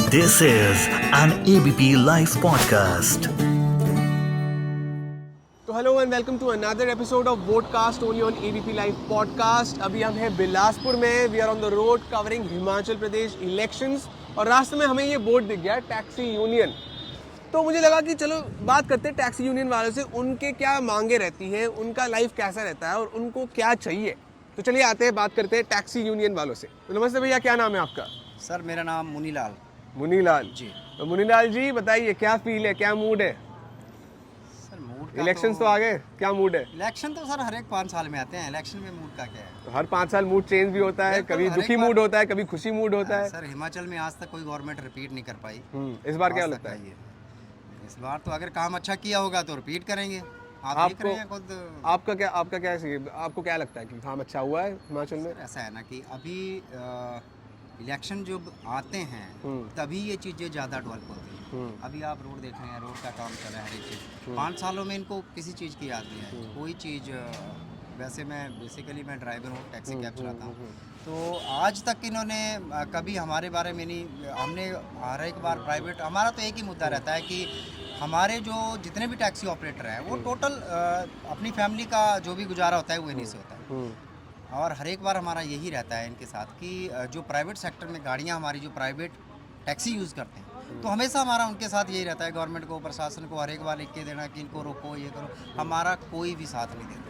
This is an ABP Life podcast. तो hello and welcome to another episode of votecast only on ABP live podcast. अभी हम हैं बिलासपुर में। We are on the road covering Himachal Pradesh elections और रास्ते में हमें ये बोर्ड दिख गया टैक्सी यूनियन। तो मुझे लगा कि चलो बात करते हैं टैक्सी यूनियन वालों से, उनके क्या मांगे रहती हैं, उनका लाइफ कैसा रहता है और उनको क्या चाहिए। तो चलिए आते हैं, बात करते हैं टैक्सी यूनियन वालों से। तो नमस्ते भैया, क्या नाम है आपका? सर मेरा नाम मुनीलाल। मुनीलाल जी। तो मुनीलाल जी बताइए, क्या फील है, क्या मूड है? सर मूड का इलेक्शंस तो आ गए, क्या मूड है? इलेक्शन तो सर हर एक 5 साल में आते हैं, इलेक्शन में मूड का क्या है? तो हर 5 साल मूड चेंज भी होता है, बिल्कुल, कभी हर एक दुखी बार- मूड होता है, कभी खुशी मूड होता है। सर हिमाचल में आज तक कोई गवर्नमेंट रिपीट नहीं कर पाई। इस बार क्या आज लगता तक है? का ये। इस बार तो अगर काम अच्छा किया होगा तो रिपीट करेंगे। आप देख आपको रहे हैं खुद। आपका क्या आपको क्या लगता है कि काम अच्छा हुआ है हिमाचल में? सर ऐसा है ना कि अभी इलेक्शन जब आते हैं तभी ये चीज़ें ज़्यादा डेवलप होती हैं। अभी आप रोड देख रहे हैं, रोड का काम चल रहा है, हर एक चीज़ 5 सालों में इनको किसी चीज़ की याद नहीं है। कोई चीज़ वैसे मैं बेसिकली मैं ड्राइवर हूँ, टैक्सी कैब चलाता हूँ। तो आज तक इन्होंने कभी हमारे बारे में नहीं, हमने हर एक बार प्राइवेट, हमारा तो एक ही मुद्दा रहता है कि हमारे जो जितने भी टैक्सी ऑपरेटर हैं वो टोटल अपनी फैमिली का जो भी गुजारा होता है वो इन्हीं से होता है। और हर एक बार हमारा यही रहता है इनके साथ कि जो प्राइवेट सेक्टर में गाड़ियाँ हमारी जो प्राइवेट टैक्सी यूज़ करते हैं, तो हमेशा हमारा उनके साथ यही रहता है, गवर्नमेंट को, प्रशासन को हर एक बार लिख के देना कि इनको रोको, ये करो। हमारा कोई भी साथ नहीं देता।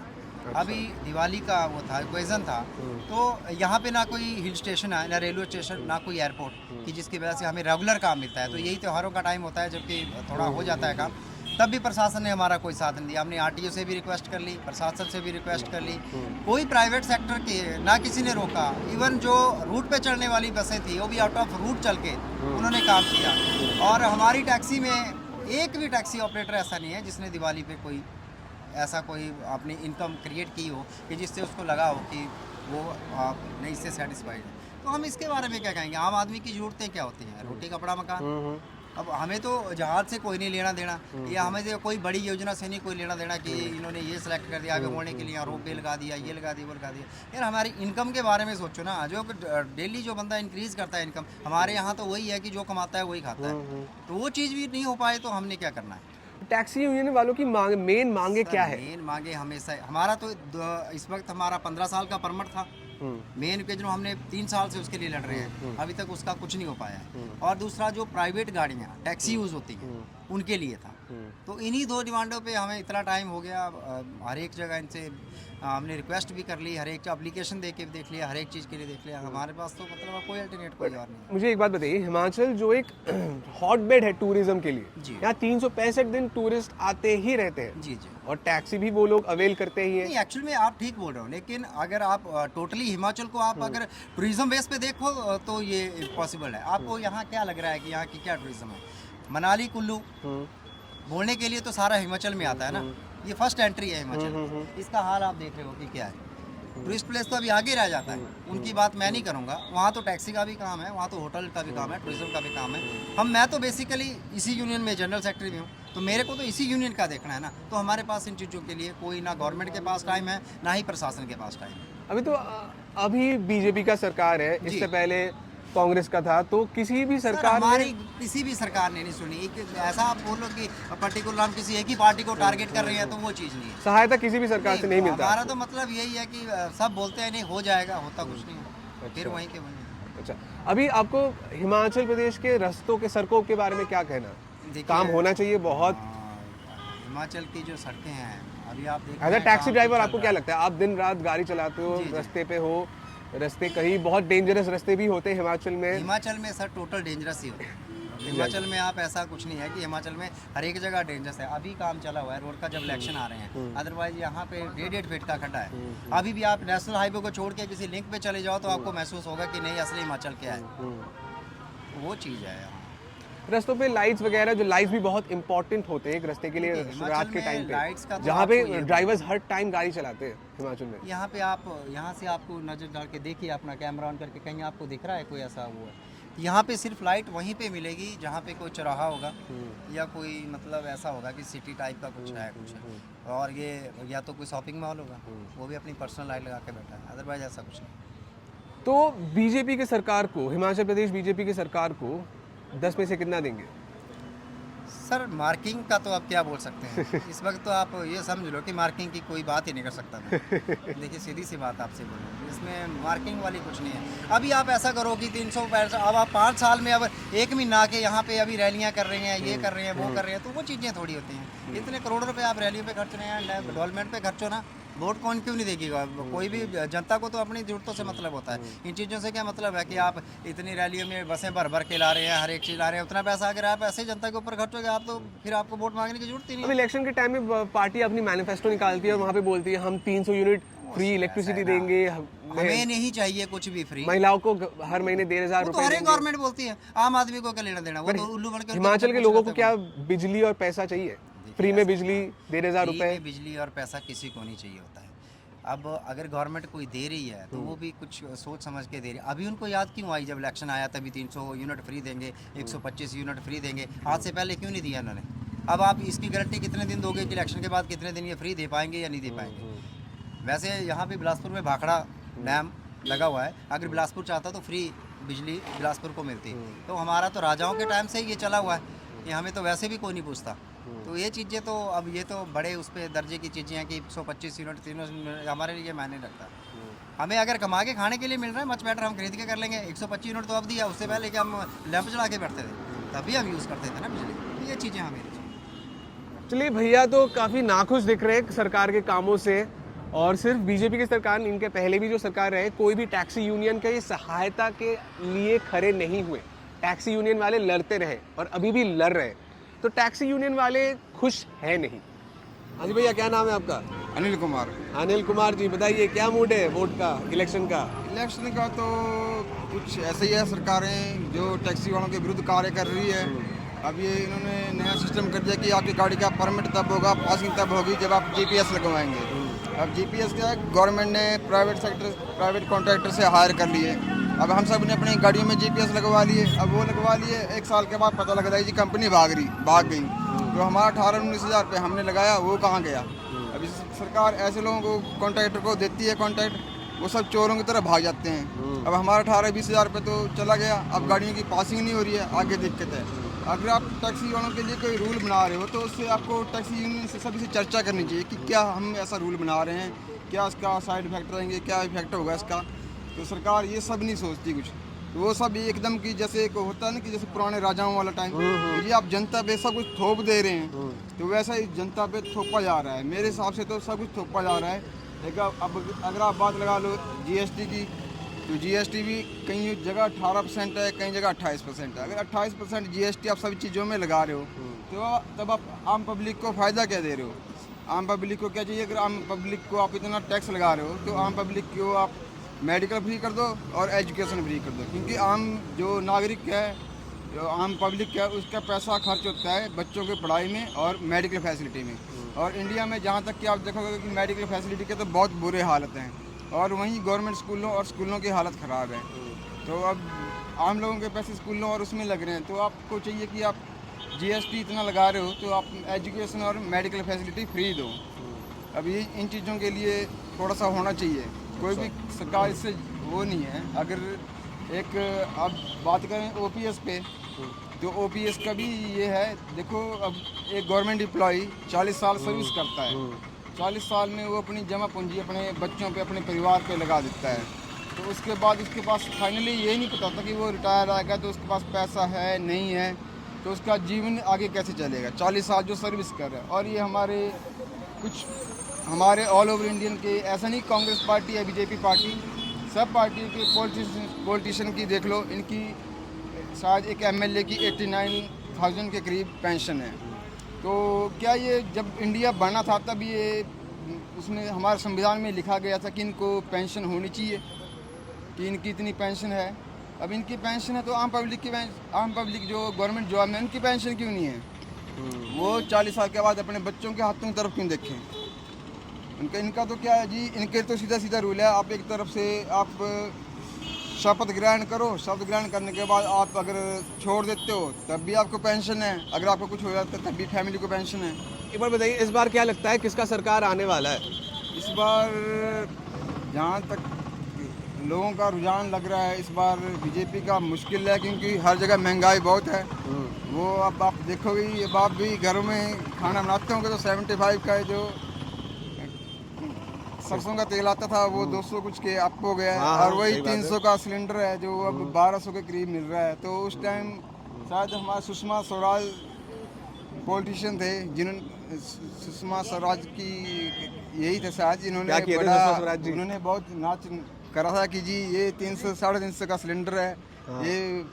अभी दिवाली का वो था, ओकेजन था, तो यहाँ पे ना कोई हिल स्टेशन है, ना रेलवे स्टेशन, ना कोई एयरपोर्ट कि जिसकी वजह से हमें रेगुलर काम मिलता है। तो यही त्योहारों का टाइम होता है जबकि थोड़ा हो जाता है काम, तब भी प्रशासन ने हमारा कोई साथ नहीं दिया। हमने आरटीओ से भी रिक्वेस्ट कर ली, प्रशासन से भी रिक्वेस्ट कर ली, कोई प्राइवेट सेक्टर के ना किसी ने रोका। इवन जो रूट पे चलने वाली बसें थी वो भी आउट ऑफ रूट चल के उन्होंने काम किया। और हमारी टैक्सी में एक भी टैक्सी ऑपरेटर ऐसा नहीं है जिसने दिवाली पे कोई ऐसा कोई अपनी इनकम क्रिएट की हो कि जिससे उसको लगा हो कि वो नहीं इससे सेटिस्फाइड है। तो हम इसके बारे में क्या कहेंगे? आम आदमी की ज़रूरतें क्या होती हैं? रोटी कपड़ा मकान। अब हमें तो जहाज से कोई नहीं लेना देना, या हमें तो कोई बड़ी योजना से नहीं कोई लेना देना कि इन्होंने ये सिलेक्ट कर दिया आगे बढ़ने के लिए, रोप वे लगा दिया, ये लगा दिया, वो लगा दिया। यार हमारी इनकम के बारे में सोचो ना। जो डेली जो बंदा इंक्रीज़ करता है इनकम, हमारे यहाँ तो वही है कि जो कमाता है वही खाता है। तो वो चीज़ भी नहीं हो पाए तो हमने क्या करना है? टैक्सी यूनियन वालों की मेन मांगे क्या है? मेन मांगे हमेशा हमारा तो इस वक्त हमारा 15 साल का परमिट था। मेन के जो हमने 3 साल से उसके लिए लड़ रहे हैं, अभी तक उसका कुछ नहीं हो पाया है। और दूसरा जो प्राइवेट गाड़ियाँ टैक्सी यूज़ होती हैं उनके लिए था। तो इन्हीं 2 डिमांडों पे हमें इतना टाइम हो गया। हर एक जगह इनसे हमने रिक्वेस्ट भी कर ली, हर एक एप्लीकेशन दे के भी देख लिया, हर एक चीज़ के लिए देख लिया। हमारे पास तो मतलब कोई अल्टरनेट कोई और नहीं। मुझे एक बात बताइए, हिमाचल जो एक हॉटबेड है टूरिज्म के लिए, जी। यहाँ 365 दिन टूरिस्ट आते ही रहते हैं जी जी। और टैक्सी भी वो लोग अवेल करते ही हैं। नहीं, एक्चुअली में आप ठीक बोल रहे हो, लेकिन अगर आप टोटली हिमाचल को आप अगर टूरिज्म बेस पे देखो तो ये इम्पॉसिबल है। आपको यहाँ क्या लग रहा है कि यहाँ की क्या टूरिज्म है? मनाली कुल्लू बोलने के लिए तो सारा हिमाचल में आता है ना। ये फर्स्ट एंट्री है हिमाचल। इसका हाल आप देख रहे हो कि क्या है। टूरिस्ट प्लेस तो अभी आगे रह जाता है, उनकी बात मैं नहीं करूँगा। वहाँ तो टैक्सी का भी काम है, वहाँ तो होटल का भी काम है, टूरिज्म का भी काम है। मैं तो बेसिकली इसी यूनियन में जनरल सेक्रेटरी भी हूँ, तो मेरे को तो इसी यूनियन का देखना है ना। तो हमारे पास इन चीज़ों के लिए कोई ना गवर्नमेंट के पास टाइम है, ना ही प्रशासन के पास टाइम है। अभी बीजेपी का सरकार है, जी। इससे पहले कांग्रेस का था, तो किसी भी सर, सरकार हमारी ने किसी भी सरकार ने नहीं सुनी। ऐसा आप बोलो कि पर्टिकुलर हम किसी एक ही पार्टी को टारगेट कर रहे हैं, तो वो चीज़ नहीं है। सहायता किसी भी सरकार से नहीं मिलता। हमारा तो मतलब यही है कि सब बोलते हैं नहीं हो जाएगा, होता कुछ नहीं है। फिर वहीं के वहीं। अच्छा, अभी आपको हिमाचल प्रदेश के रास्तों के सड़कों के बारे में क्या कहना? देखिए, काम होना चाहिए बहुत। हिमाचल की जो सड़कें हैं अभी आप देख एज रहे अ हैं, टैक्सी काम ड्राइवर तो आपको चल क्या रहा लगता है? आप दिन रात गाड़ी चलाते हो, जी, जी। रास्ते पे हो, रास्ते कहीं बहुत डेंजरस रास्ते भी होते हैं हिमाचल है। में। हिमाचल में सर टोटल डेंजरस ही होता है। हिमाचल में आप ऐसा कुछ नहीं है कि हिमाचल में हर एक जगह डेंजरस है। अभी काम चला हुआ है रोड का, जब इलेक्शन आ रहे हैं, अदरवाइज यहाँ पे 1.5 फीट का खड्डा है। अभी भी आप नेशनल हाईवे को छोड़ के किसी लिंक पे चले जाओ तो आपको महसूस होगा कि नहीं असली हिमाचल क्या है। वो चीज़ है यहाँ। रास्तों पे लाइट्स वगैरह, जो लाइट्स भी बहुत इंपॉर्टेंट होते हैं एक रास्ते के लिए हिमाचल रात के में टाइम लाइट्स का पे, तो जहाँ पे आपको ये ड्राइवर्स हर टाइम गाड़ी चलाते हैं हिमाचल में। यहाँ पे आप यहाँ से आपको नज़र डाल के देखिए, अपना कैमरा ऑन करके, कहीं आपको दिख रहा है कोई ऐसा वो है? यहाँ पे सिर्फ लाइट वहीं पे मिलेगी जहाँ पे कोई चौराहा होगा या कोई मतलब ऐसा होगा कि सिटी टाइप का कुछ है कुछ है। और ये या तो कोई शॉपिंग मॉल होगा, वो भी अपनी पर्सनल लाइट लगा के बैठा है, अदरवाइज ऐसा कुछ नहीं। तो बीजेपी की सरकार को, हिमाचल प्रदेश बीजेपी की सरकार को 10 में से कितना देंगे? सर मार्किंग का तो आप क्या बोल सकते हैं इस वक्त तो आप ये समझ लो कि मार्किंग की कोई बात ही नहीं कर सकता मैं। देखिए सीधी सी बात आपसे बोलूँ, इसमें मार्किंग वाली कुछ नहीं है। अभी आप ऐसा करो कि 365, अब आप 5 साल में अब 1 महीना के यहाँ पे अभी रैलियाँ कर रहे हैं, ये कर रहे हैं, वो कर रहे हैं, तो वो चीज़ें थोड़ी होती हैं। इतने करोड़ों रुपए आप रैलियों पे खर्च रहे हैं, डेवलपमेंट पे खर्चो ना, वोट कौन क्यों नहीं देगा? कोई भी जनता को तो अपनी ज़रूरतों से मतलब होता है। इन चीज़ों से क्या मतलब है कि आप इतनी रैलियों में बसें भर भर के ला रहे हैं, हर एक चीज़ ला रहे हैं, उतना पैसा अगर आप ऐसे जनता के ऊपर खर्चोगे आप तो फिर आपको वोट मांगने की जरूरत ही नहीं अब है। इलेक्शन के टाइम में पार्टी अपनी मैनिफेस्टो निकालती है और वहाँ पे बोलती है हम 300 यूनिट फ्री इलेक्ट्रिसिटी देंगे, हमें नहीं चाहिए कुछ भी फ्री, महिलाओं को हर महीने 1,500 वो तो रुपए हर एक देंगे। गवर्नमेंट बोलती है, आम आदमी को क्या लेना देना, वो तो उल्लू बन के हिमाचल के लोगों को क्या बिजली और पैसा चाहिए? फ्री में बिजली, 1,500 फ्री रुपए। में बिजली और पैसा किसी को नहीं चाहिए होता है। अब अगर गवर्नमेंट कोई दे रही है तो वो भी कुछ सोच समझ के दे रही है। अभी उनको याद क्यों आई जब इलेक्शन आया तभी 300 यूनिट फ्री देंगे, 125 यूनिट फ्री देंगे, आज से पहले क्यों नहीं दिया उन्होंने? अब आप इसकी गारंटी कितने दिन दोगे कि इलेक्शन के बाद कितने दिन ये फ्री दे पाएंगे या नहीं दे पाएंगे? वैसे यहाँ पे बिलासपुर में भाखड़ा डैम लगा हुआ है, अगर बिलासपुर चाहता तो फ्री बिजली बिलासपुर को मिलती, तो हमारा तो राजाओं के टाइम से ही ये चला हुआ है, ये हमें तो वैसे भी कोई नहीं पूछता। तो ये चीज़ें तो अब ये तो बड़े उस पर दर्जे की चीज़ें हैं कि 125 यूनिट 300 हमारे लिए मायने रखता। हमें अगर कमा के खाने के लिए मिल रहा है मच बेटर, हम खरीद के कर लेंगे। 125 यूनिट तो अब दिया, उससे पहले कि हम लैंप चला के बैठते थे तभी हम यूज़ करते थे ना बिजली। ये चीज़ें हमें चलिए भैया तो काफ़ी नाखुश दिख रहे हैं सरकार के कामों से, और सिर्फ बीजेपी की सरकार, इनके पहले भी जो सरकार रहे, कोई भी टैक्सी यूनियन के सहायता के लिए खड़े नहीं हुए। टैक्सी यूनियन वाले लड़ते रहे और अभी भी लड़ रहे, तो टैक्सी यूनियन वाले खुश है नहीं। हाँ जी भैया, क्या नाम है आपका? अनिल कुमार। अनिल कुमार जी, बताइए क्या मूड है वोट का, इलेक्शन का? इलेक्शन का तो कुछ ऐसे ही है, सरकारें जो टैक्सी वालों के विरुद्ध कार्य कर रही है। अब ये इन्होंने नया सिस्टम कर दिया कि आपकी गाड़ी का परमिट तब होगा, पासिंग तब होगी जब आप जीपीएस लगवाएंगे। अब जीपीएस क्या है, गवर्नमेंट ने प्राइवेट कॉन्ट्रैक्टर से हायर कर लिए। अब हम सब ने अपनी गाड़ियों में जीपीएस लगवा लिए। अब वो लगवा लिए, 1 साल के बाद पता लग रहा है जी कंपनी भाग गई। तो हमारा 18-19 हज़ार रुपये हमने लगाया, वो कहाँ गया? अभी सरकार ऐसे लोगों को कॉन्ट्रैक्टर को देती है कॉन्ट्रैक्ट, वो सब चोरों की तरह भाग जाते हैं। अब हमारा 18-20 हज़ार रुपये तो चला गया। अब गाड़ियों की पासिंग नहीं हो रही है, आगे दिक्कत है। अगर आप टैक्सी वालों के लिए कोई रूल बना रहे हो तो उससे आपको टैक्सी यूनियन से सभी से चर्चा करनी चाहिए कि क्या हम ऐसा रूल बना रहे हैं, क्या इसका साइड इफेक्ट रहेंगे, क्या इफेक्ट होगा इसका। तो सरकार ये सब नहीं सोचती कुछ, तो वो सब एकदम की जैसे एक होता है ना कि जैसे पुराने राजाओं वाला टाइम, ये आप जनता पे सब कुछ थोप दे रहे हैं, तो वैसा ही जनता पे थोपा जा रहा है। मेरे हिसाब से तो सब कुछ थोपा जा रहा है। लेकिन अब अगर आप बात लगा लो जीएसटी की, तो जीएसटी भी कई जगह 18% है, कई जगह 28% है। अगर 28% जीएसटी आप सभी चीज़ों में लगा रहे हो तो तब आप आम पब्लिक को फ़ायदा क्या दे रहे हो? आम पब्लिक को क्या चाहिए? अगर आम पब्लिक को आप इतना टैक्स लगा रहे हो तो आम पब्लिक को आप मेडिकल फ्री कर दो और एजुकेशन फ्री कर दो, क्योंकि आम जो नागरिक है, जो आम पब्लिक है, उसका पैसा खर्च होता है बच्चों की पढ़ाई में और मेडिकल फैसिलिटी में। और इंडिया में जहाँ तक कि आप देखोगे कि मेडिकल फैसिलिटी के तो बहुत बुरे हालत हैं, और वहीं गवर्नमेंट स्कूलों और स्कूलों की हालत ख़राब है। तो अब आम लोगों के पैसे स्कूलों और उसमें लग रहे हैं, तो आपको चाहिए कि आप जीएसटी इतना लगा रहे हो तो आप एजुकेशन और मेडिकल फैसिलिटी फ्री दो। अब ये इन चीज़ों के लिए थोड़ा सा होना चाहिए। कोई भी सरकार इससे वो नहीं है। अगर एक आप बात करें ओपीएस पे, तो ओपीएस का भी ये है, देखो अब एक गवर्नमेंट एम्प्लॉई 40 साल सर्विस करता है, 40 साल में वो अपनी जमा पूंजी अपने बच्चों पे, अपने परिवार पे लगा देता है, तो उसके बाद उसके पास फाइनली यही नहीं पता था कि वो रिटायर आएगा तो उसके पास पैसा है नहीं है, तो उसका जीवन आगे कैसे चलेगा। 40 साल जो सर्विस कर रहा है। और ये हमारे ऑल ओवर इंडियन के, ऐसा नहीं कांग्रेस पार्टी है, बीजेपी पार्टी, सब पार्टी के पॉलिटिशियन की देख लो, इनकी शायद एक एमएलए की 89,000 के करीब पेंशन है। तो क्या ये जब इंडिया बना था तब ये उसमें हमारे संविधान में लिखा गया था कि इनको पेंशन होनी चाहिए, कि इनकी इतनी पेंशन है। अब इनकी पेंशन है तो आम पब्लिक जो गवर्नमेंट जॉब में, उनकी पेंशन क्यों नहीं है? वो 40 साल के बाद अपने बच्चों के हाथों की तरफ क्यों देखें? इनका तो क्या है जी, इनके तो सीधा रूल है। आप एक तरफ से आप शपथ ग्रहण करो, शपथ ग्रहण करने के बाद आप अगर छोड़ देते हो तब भी आपको पेंशन है, अगर आपको कुछ हो जाता है तब भी फैमिली को पेंशन है। एक बार बताइए, इस बार क्या लगता है किसका सरकार आने वाला है? इस बार जहाँ तक लोगों का रुझान लग रहा है इस बार बीजेपी का मुश्किल है, क्योंकि हर जगह महंगाई बहुत है। वो अब आप देखोगे, अब आप भी घरों में खाना बनाते होंगे तो 75 का है जो सरसों का तेल आता था वो 200 कुछ के अप हो गया है। हाँ, और वही सही बात है। 300 का सिलेंडर है जो अब 1200 के करीब मिल रहा है। तो उस टाइम शायद हमारे सुषमा स्वराज पॉलिटिशियन थे, जिन्होंने सुषमा स्वराज की यही थे शायद, क्या इन्होंने किए थे सुषमा स्वराज जी? उन्होंने बहुत नाच करा था कि जी ये 300 350 का सिलेंडर है, ये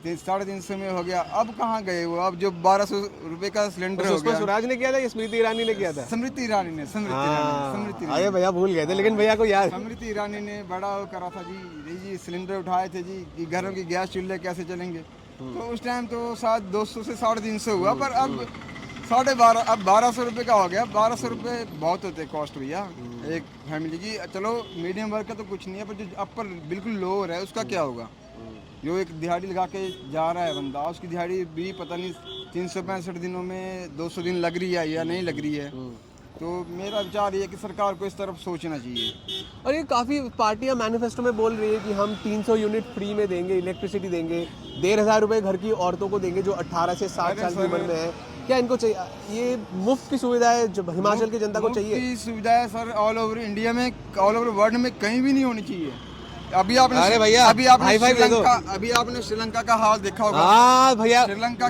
350 में हो गया। अब कहाँ गए वो? अब जो 1200 रुपए का सिलेंडर हो सुषमा गया। स्वराज ने किया था या स्मृति ईरानी ने किया था? स्मृति ईरानी ने स्मृति ईरानी अरे भैया भूल गए थे, लेकिन भैया को याद। स्मृति ईरानी ने बड़ा वो करा था जी सिलेंडर उठाए थे जी कि घरों की गैस चूल्हे कैसे चलेंगे। तो उस टाइम तो शायद 200 से 350 हुआ, पर अब 1250 अब 1200 रुपये का हो गया। 1200 रुपये बहुत होते कॉस्ट भैया एक फैमिली की। चलो मीडियम वर्ग का तो कुछ नहीं है, पर जो अपर बिल्कुल लोअर है उसका क्या होगा? जो एक दिहाड़ी लगा के जा रहा है बंदा, उसकी दिहाड़ी भी पता नहीं 365 दिनों में 200 दिन लग रही है या नहीं लग रही है। तो मेरा विचार ये है कि सरकार को इस तरफ सोचना चाहिए। और ये काफ़ी पार्टियां मैनिफेस्टो में बोल रही है कि हम 300 यूनिट फ्री में देंगे, इलेक्ट्रिसिटी देंगे, 1,500 रुपए घर की औरतों को देंगे जो 18 से 60 साल की उम्र में है। क्या इनको चाहिए? ये मुफ्त की सुविधा है जो हिमाचल की जनता को चाहिए? मुफ्त की सुविधा है सर, ऑल ओवर इंडिया में, ऑल ओवर वर्ल्ड में कहीं भी नहीं होनी चाहिए। अभी आपने अरे भैया, हाई फाइव दे दो। अभी आपने श्रीलंका का हाल देखा होगा। हाँ भैया, श्रीलंका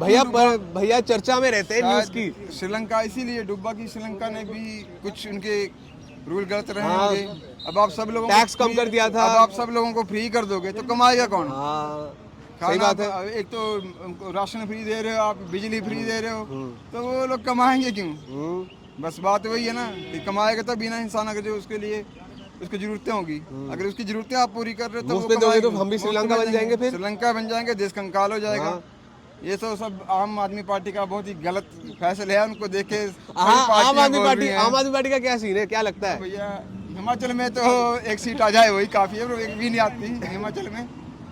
भैया चर्चा में रहते हैं न्यूज़ की। श्रीलंका इसीलिए डूबा कि श्रीलंका ने भी कुछ उनके रूल गलत रहे होंगे। अब आप सब लोगों टैक्स कम कर दिया था। अब आप सब लोगों को फ्री कर दोगे तो कमाएगा कौन? सही बात है। एक तो राशन फ्री दे रहे हो आप, बिजली फ्री दे रहे हो, तो वो लोग कमाएंगे क्यों? बस बात वही है ना कि कमाएगा तभी ना इंसान, अगर जो उसके लिए उसकी जरूरतें होगी, अगर उसकी जरूरतें आप पूरी कर रहे हो तो मुफ्त में दोगे तो हम भी श्रीलंका बन जाएंगे, फिर श्रीलंका बन जाएंगे, देश कंकाल हो जाएगा। ये तो सब आम आदमी पार्टी का बहुत ही गलत फैसले है, उनको देखे आम आदमी पार्टी का क्या सीन है, क्या लगता है? भैया हिमाचल में तो एक सीट आ जाए वही काफी है, एक भी नहीं आती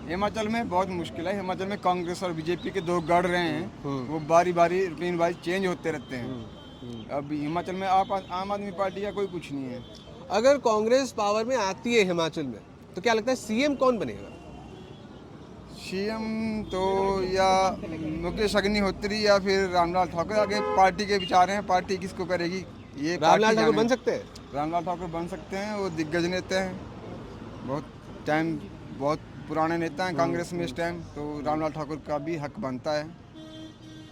हिमाचल में बहुत मुश्किल है। हिमाचल में कांग्रेस और बीजेपी के दो गढ़ रहे हैं, वो बारी बारी रूटीन वाइज चेंज होते रहते हैं। अब हिमाचल में आम आदमी पार्टी का कोई कुछ नहीं है। अगर कांग्रेस पावर में आती है हिमाचल में तो क्या लगता है सीएम कौन बनेगा? सीएम तो या मुकेश अग्निहोत्री या फिर रामलाल ठाकुर, आगे पार्टी के विचार हैं, पार्टी किसको करेगी ये रामलाल ठाकुर बन सकते हैं। रामलाल ठाकुर बन सकते हैं, वो दिग्गज नेता हैं, बहुत पुराने नेता हैं कांग्रेस में इस टाइम, तो रामलाल ठाकुर का भी हक बनता है।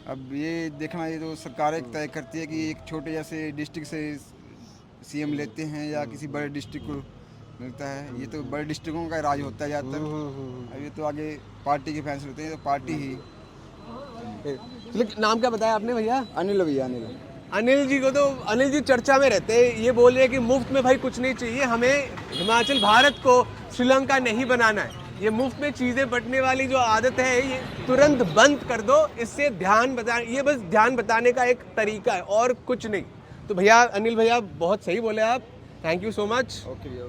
अब ये देखना, ये तो सरकारें तय करती है कि एक छोटे जैसे डिस्ट्रिक्ट से सीएम लेते हैं या किसी बड़े डिस्ट्रिक्ट को मिलता है। ये तो बड़े डिस्ट्रिक्टों का राज होता है ज़्यादातर। अब ये तो आगे पार्टी के फैसले होते हैं, तो पार्टी ही। नाम क्या बताया आपने भैया? अनिल भैया, अनिल जी को तो अनिल जी चर्चा में रहते हैं, ये बोल रहे हैं कि मुफ्त में भाई कुछ नहीं चाहिए, हमें हिमाचल भारत को श्रीलंका नहीं बनाना है। ये मुफ्त में चीजें बंटने वाली जो आदत है ये तुरंत बंद कर दो, इससे ये बस ध्यान बताने का एक तरीका है और कुछ नहीं। तो भैया अनिल भैया बहुत सही बोले आप, thank you so much. Okay भैया।